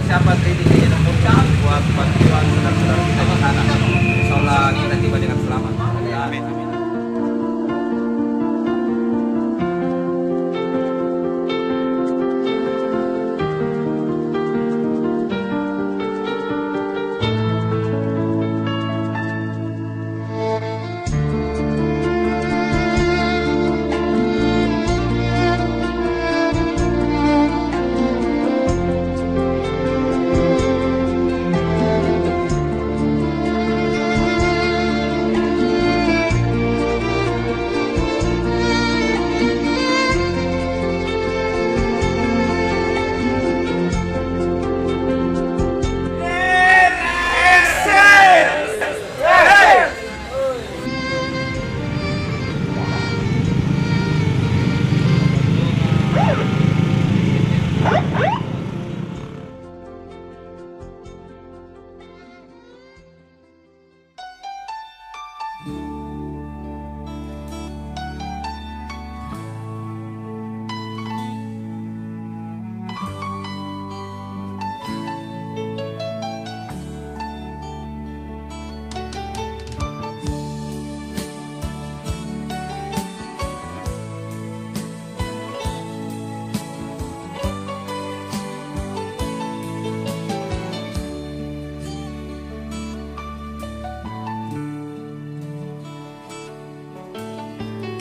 persiapan trading di nomor buat bantuan saudara-saudara kita di sana. Insya Allah kita tiba dengan selamat. Amin.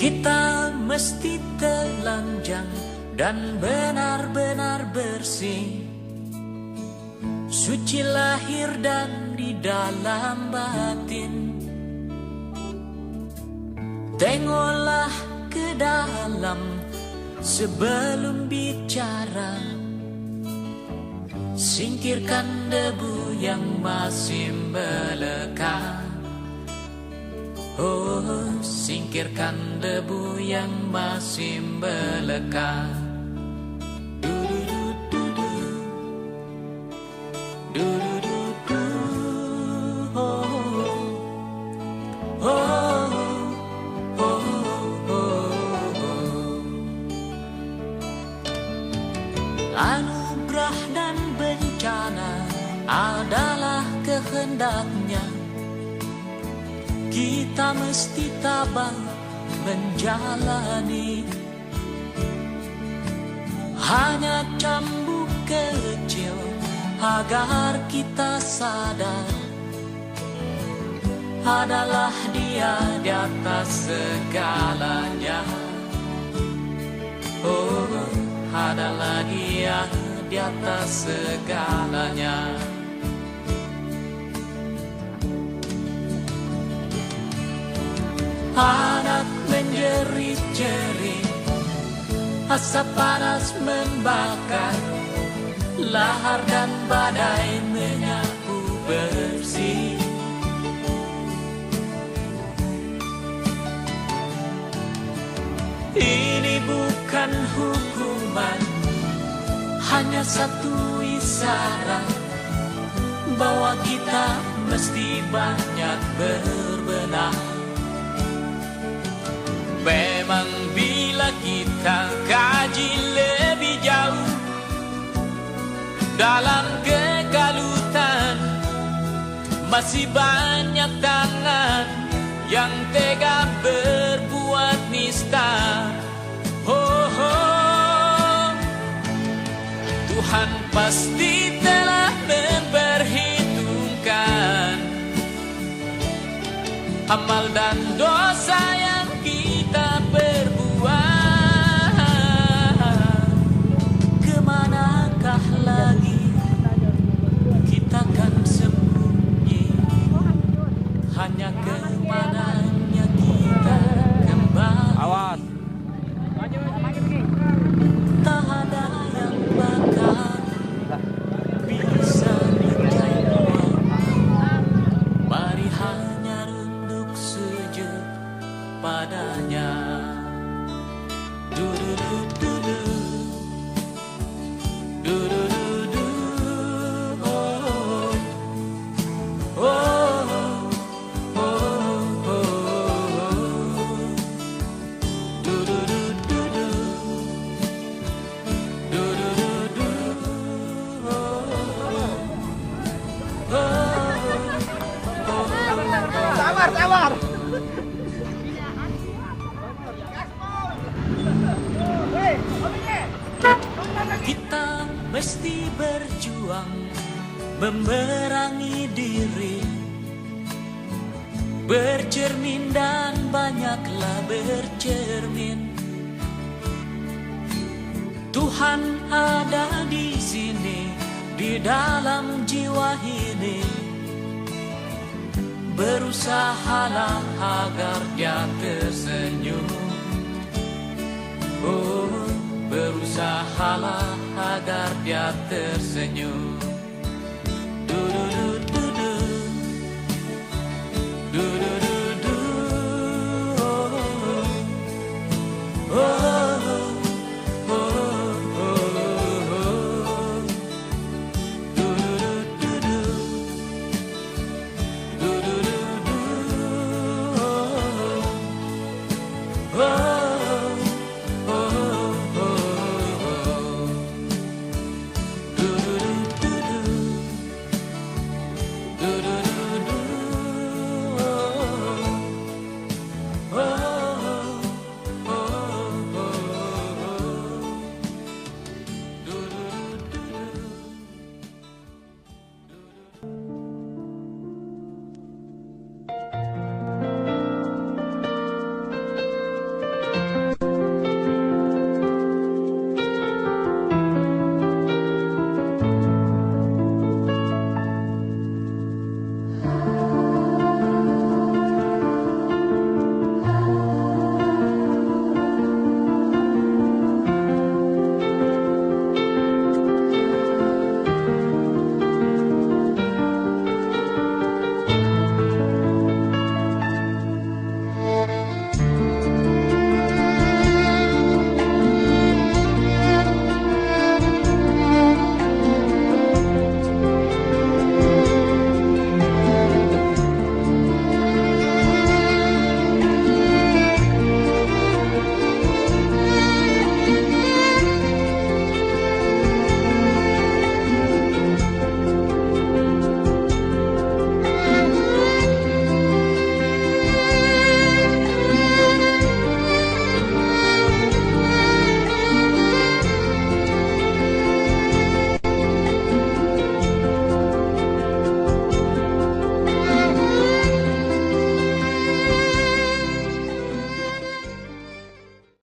Kita mesti telanjang dan benar-benar bersih, suci lahir dan di dalam batin. Tengoklah ke dalam sebelum bicara, singkirkan debu yang masih melekat. Oh, singkirkan debu yang masih melekat. Du-du-du-du-du. Du-du-du-du. Oh, oh, oh, oh, oh. Anugerah dan bencana adalah kehendaknya. Kita mesti tabah menjalani. Hanya cambuk kecil agar kita sadar, adalah Dia di atas segalanya. Oh, adalah Dia di atas segalanya. Panas menjerit-jerit, asap panas membakar, lahar dan badai menyapu bersih. Ini bukan hukuman, hanya satu isyarat bahwa kita mesti banyak berbenah. Memang bila kita kaji lebih jauh dalam kekalutan, masih banyak tangan yang tega berbuat nista. Oh, oh. Tuhan pasti telah memperhitungkan amal dan dosa yang kita berbuat. Kemanakah lagi kita kan sembunyi? Hanya kepadanya kita kembali. Awas. Tak ada yang bakal bisa dijawab. Mari hanya runduk sujud Tewar. Kita mesti berjuang memerangi diri, bercermin dan banyaklah bercermin. Tuhan ada di sini, di dalam jiwa ini. Berusahalah agar dia tersenyum. Oh, berusahalah agar dia tersenyum.